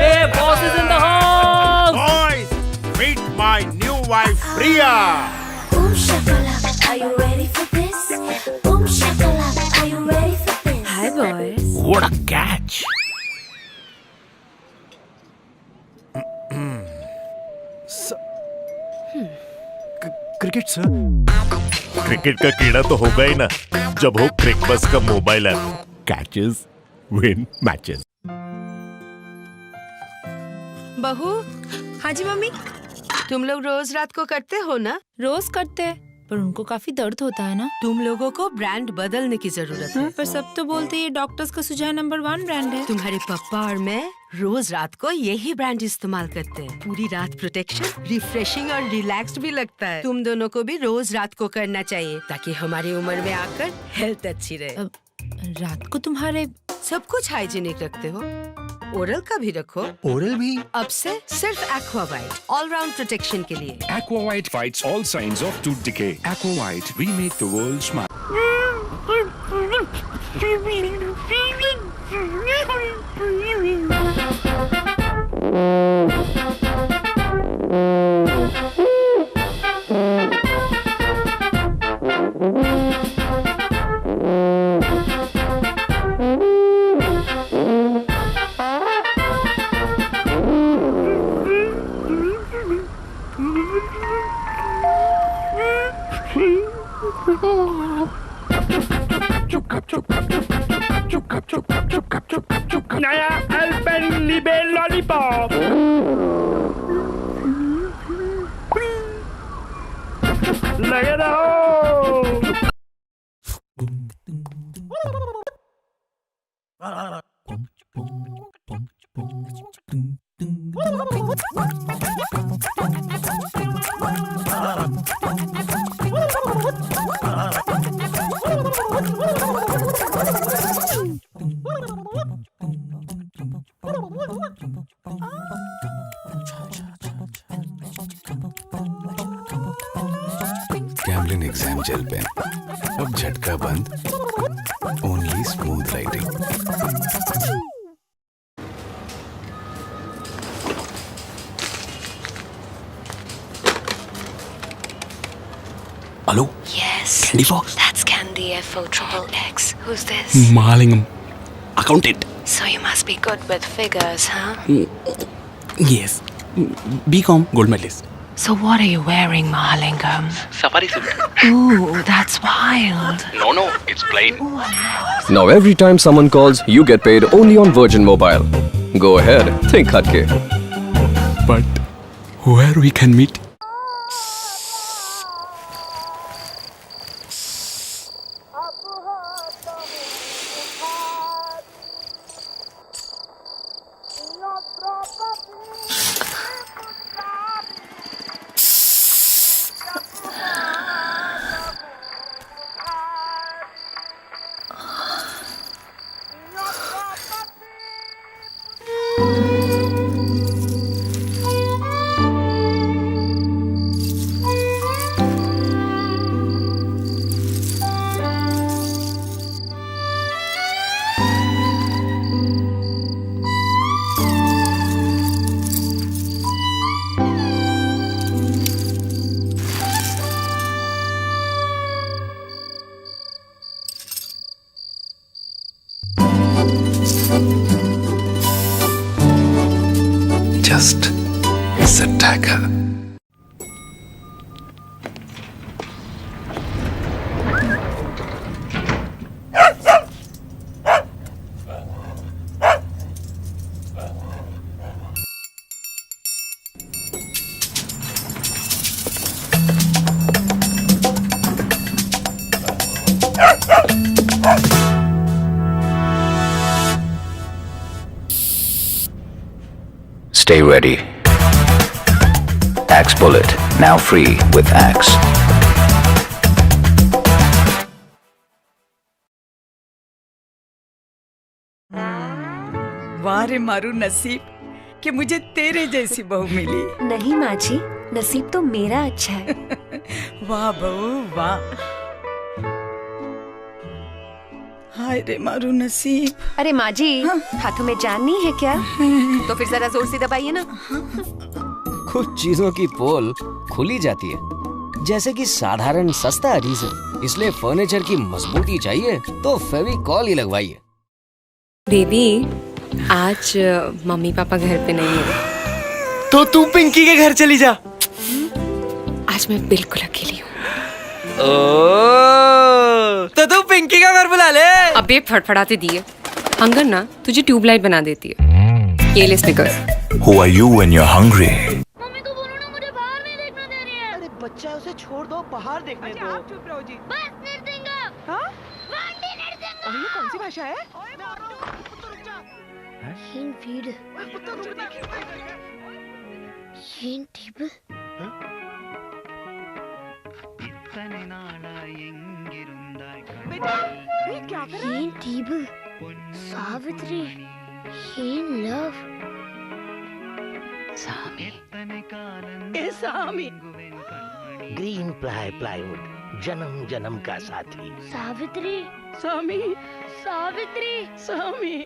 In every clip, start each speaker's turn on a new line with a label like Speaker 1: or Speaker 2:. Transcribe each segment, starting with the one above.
Speaker 1: Hey, boss is in the house.
Speaker 2: Boys, meet my new wife, Priya.
Speaker 3: Boom shakalaka, are you ready for this? Boom shakalaka, are you ready for this?
Speaker 4: Hi boys.
Speaker 2: What a catch.
Speaker 5: Cricket sir.
Speaker 6: Cricket का कीड़ा तो होगा ही ना जब हो क्रिकबस का mobile app. Catches win matches.
Speaker 4: बहू।
Speaker 7: हाँ जी मम्मी, तुम लोग रोज रात को करते हो ना?
Speaker 4: रोज करते हैं पर उनको काफी दर्द होता है ना।
Speaker 7: तुम लोगों को ब्रांड बदलने की जरूरत है।
Speaker 4: पर सब तो बोलते हैं ये डॉक्टर्स का सुझाव नंबर 1 ब्रांड है।
Speaker 7: तुम्हारे पापा और मैं रोज रात को यही ब्रांड इस्तेमाल करते हैं। पूरी रात प्रोटेक्शन, रिफ्रेशिंग और रिलैक्स्ड भी लगता है। तुम दोनों को भी रोज रात को करना चाहिए ताकि हमारी उम्र में आकर हेल्थ अच्छी रहे।
Speaker 4: रात को तुम्हारे
Speaker 7: सब कुछ हाइजीनिक रखते हो, ओरल का भी रखो।
Speaker 5: ओरल भी?
Speaker 7: अब से सिर्फ aqua white all round protection के लिए।
Speaker 8: Aqua White fights all signs of tooth decay. Aqua White, we make the world smile.
Speaker 2: नया अल्पेनलिबे लॉलीपॉप। लगे रहो।
Speaker 8: Camlin Exam Gel Pen. अब झटका बंद. Only smooth writing.
Speaker 5: Hello?
Speaker 9: Yes.
Speaker 5: Candy Fox?
Speaker 9: That's Candy FO XXX. Who's this?
Speaker 5: Mahalingam. Accountant.
Speaker 9: So you must be good with figures, huh?
Speaker 5: Yes. BCom gold medalist.
Speaker 9: So what are you wearing, Mahalingam?
Speaker 5: Safari suit.
Speaker 9: Ooh, that's wild.
Speaker 5: No, it's plain.
Speaker 10: Now every time someone calls, you get paid only on Virgin Mobile. Go ahead, think hatke.
Speaker 5: But where we can meet?
Speaker 8: Just sit tiger. Stay ready. Axe Bullet, now free with Axe.
Speaker 11: वाह रे मारू नसीब कि मुझे तेरे जैसी बहू मिली।
Speaker 3: नहीं माँ जी, नसीब तो मेरा अच्छा है।
Speaker 11: वाह बहू वाह। हाय रे मारू नसीब।
Speaker 9: अरे माँ जी, हाथों में जान नहीं है क्या? तो फिर जरा जोर से दबाइए ना।
Speaker 12: कुछ चीजों की पोल खुली जाती है, जैसे कि साधारण सस्ता एडहेसिव। इसलिए फर्नीचर की मजबूती चाहिए तो फेविकॉल ही लगवाइए।
Speaker 9: बेबी, आज मम्मी पापा घर पे नहीं है।
Speaker 12: तो तू पिंकी के घर चली जा।
Speaker 9: आज मैं बिल्कुल अकेली हूँ।
Speaker 12: तो तू पिंकी का घर बुला ले।
Speaker 9: अबे फड़फड़ाते दिए, हंगर ना तुझे ट्यूबलाइट बना देती है। ये ले sticker.
Speaker 8: Who are you when you're hungry?
Speaker 3: Mummy को बोलो ना, मुझे बाहर नहीं देखना दे रही है।
Speaker 11: अरे बच्चा, उसे छोड़ दो, बाहर देखने दो। आप चुप रहो जी।
Speaker 3: बस नृसिंग। हाँ? वांडी नृसिंग।
Speaker 11: ये कौन सी भाषा है?
Speaker 3: हीन फीड। हीन टेबल।
Speaker 11: ये क्या कर रहा है?
Speaker 3: हीन टेबल। सावित्री। हीन लव।
Speaker 9: सामी।
Speaker 11: ए सामी।
Speaker 13: ग्रीन प्लाईवुड जन्म जन्म का साथी।
Speaker 3: सावित्री।
Speaker 11: सामी।
Speaker 3: सावित्री।
Speaker 11: सामी।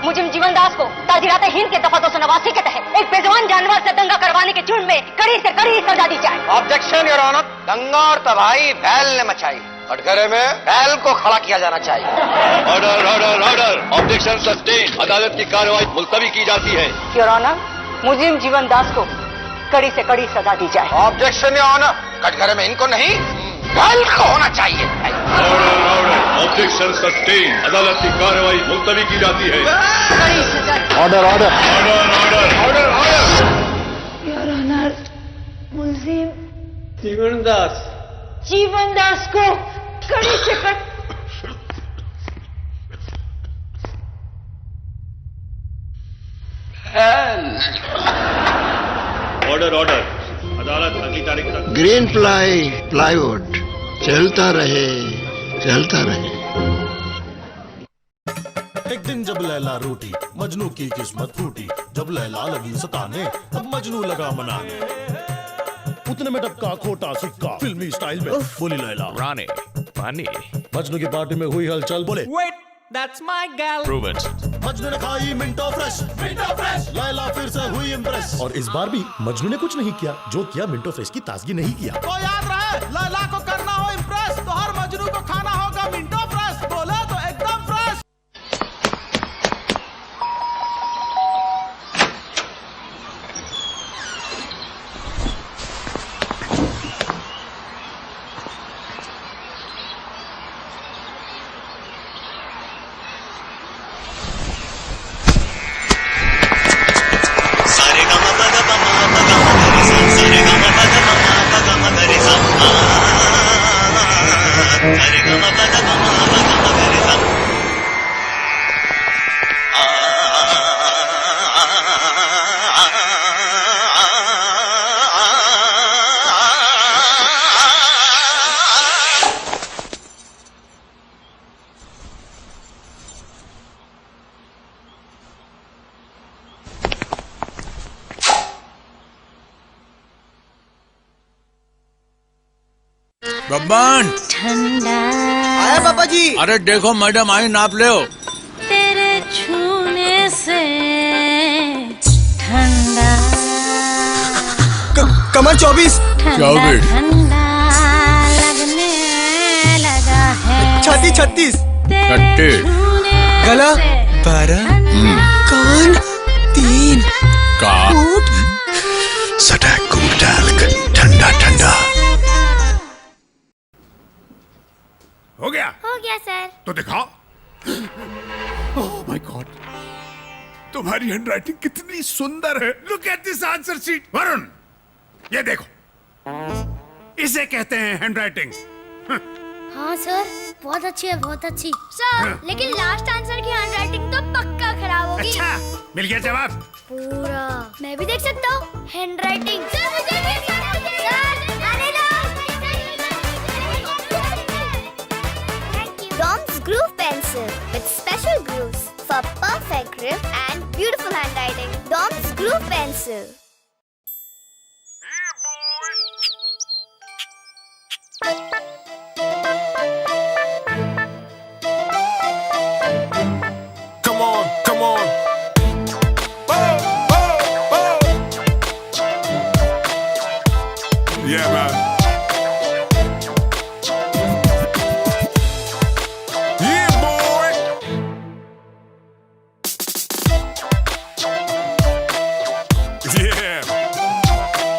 Speaker 14: मुजिम जीवन दास को ताजीरात हिंद के दफा 289 के तहत एक बेजवान जानवर से दंगा करवाने के जुर्म में कड़ी से कड़ी सजा दी जाए।
Speaker 13: Objection your honour. दंगा और तबाही बैल ने मचाई, कटघरे में बैल को खड़ा किया जाना चाहिए।
Speaker 15: Order order order. Objection sustain. अदालत की कार्रवाई मुलतवी की जाती है।
Speaker 14: योर ऑनर, मुजिम जीवन दास को कड़ी से कड़ी सजा दी जाए।
Speaker 13: Objection your honour. कटघरे में इनको नहीं, बैल को होना चाहिए।
Speaker 15: Order order. Objection sustain. अदालत की कार्रवाई मुलतवी की जाती है।
Speaker 13: Order order
Speaker 15: order order order order.
Speaker 3: Your honour, मुलजिम
Speaker 12: जीवन दास
Speaker 14: को कड़ी से
Speaker 15: ऑर्डर ऑर्डर। अदालत अगली तारीख तक।
Speaker 13: ग्रीन प्लाईवुड चलता रहे, चलता रहे।
Speaker 16: एक दिन जब लैला रूठी, मजनू की किस्मत फूटी। जब लैला लगी सताने, तब मजनू लगा मनाने। उतने में टपका खोटा सिक्का, फिल्मी स्टाइल में बोली लैला,
Speaker 6: रानी पानी।
Speaker 16: मजनू की पार्टी में हुई हलचल, बोले
Speaker 12: Wait, that's my gal.
Speaker 6: Prove it.
Speaker 16: Majnu ने खाई मिंटो फ्रेश। लैला फिर से हुई इम्प्रेस। और इस बार भी मजनू ने कुछ नहीं किया, जो किया मिंटो फ्रेश की ताजगी नहीं किया। तो याद रहे, लैला को करना हो इम्प्रेस तो हर मजनू को खाना होगा मिंटो फ्रेश। बोले तो एकदम फ्रेश।
Speaker 2: बब्बन
Speaker 3: ठंडा
Speaker 2: आया पापा जी। अरे देखो मैडम आई, नाप ले।
Speaker 3: तेरे छूने से
Speaker 17: कमर 24, छाती 36, गला 12, कान 3,
Speaker 8: सटैक कुमटाल्क, ठंडा ठंडा।
Speaker 2: हो गया
Speaker 3: सर।
Speaker 2: तो दिखाओ। ओह माय गॉड, तुम्हारी हैंडराइटिंग कितनी सुंदर है। Look at this answer sheet. Varun, ये देखो, इसे कहते हैं हैंडराइटिंग।
Speaker 3: हाँ सर, बहुत अच्छी है, बहुत अच्छी सर। लेकिन लास्ट आंसर की हैंडराइटिंग तो पक्का खराब होगी।
Speaker 2: अच्छा, मिल गया जवाब
Speaker 3: पूरा। मैं भी देख सकता हूँ handwriting. Dom's Groove Pencil with special grooves for perfect grip and beautiful handwriting. Dom's Groove Pencil.
Speaker 2: Come on, come on. Yeah, man. Yeah, boy. Yeah.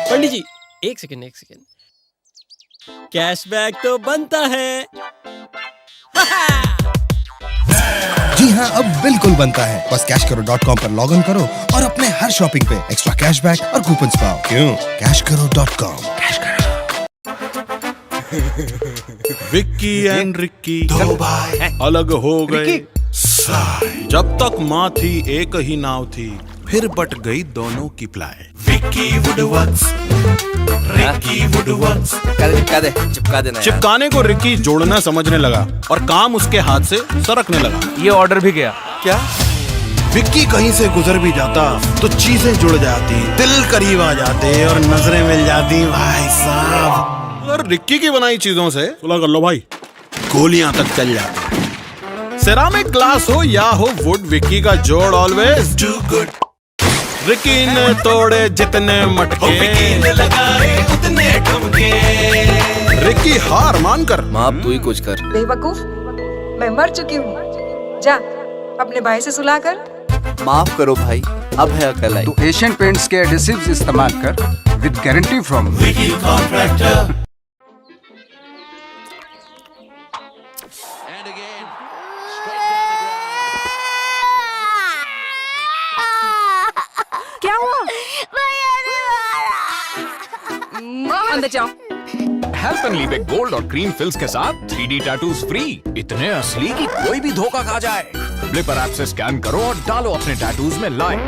Speaker 1: पंडित जी, एक सेकंड। कैशबैक तो बनता है।
Speaker 17: जी हाँ, अब बिल्कुल बनता है। बस cashkaro.com पर लॉग इन करो और अपने हर शॉपिंग पे एक्स्ट्रा कैशबैक और कूपन्स पाओ। क्यों? cashkaro.com।
Speaker 16: विक्की एंड रिक्की दो भाई अलग हो गए। जब तक माँ थी एक ही नाव थी, फिर बट गई दोनों की ply. Vicky wood once, Ricky wood once.
Speaker 12: चिपका देना।
Speaker 16: चिपकाने को रिक्की जोड़ना समझने लगा और काम उसके हाथ से सरकने लगा।
Speaker 1: ये ऑर्डर भी गया।
Speaker 12: क्या?
Speaker 16: विक्की कहीं से गुजर भी जाता तो चीजें जुड़ जाती, दिल करीब आ जाते और नजरें मिल जाती। भाई साहब, अगर रिक्की की बनाई चीजों से सुलह कर लो भाई, गोलियां तक चल जाती। सेरामिक ग्लास हो या हो वुड, विक्की का जोड़ ऑलवेज डू गुड। रिक्की ने तोड़े जितने मटके, विक्की ने लगाए उतने ठुमके। रिक्की हार मानकर,
Speaker 12: माँ अब तू ही कुछ कर।
Speaker 11: बेवकूफ, मैं मर चुकी हूँ। जा अपने भाई से सुलह कर।
Speaker 12: माफ करो भाई, अब है अकल आई।
Speaker 17: तो एशियन पेंट्स के एडिसिव्स इस्तेमाल कर with guarantee from
Speaker 16: Vicky contractor.
Speaker 11: क्या हुआ? अंदर जाओ।
Speaker 8: हेल्प एंड लीव गोल्ड और ग्रीन फिल्स के साथ 3D टैटूज फ्री। इतने असली कि कोई भी धोखा खा जाए। फ्लिपर ऐप से स्कैन करो और डालो अपने टैटूज में लाइफ।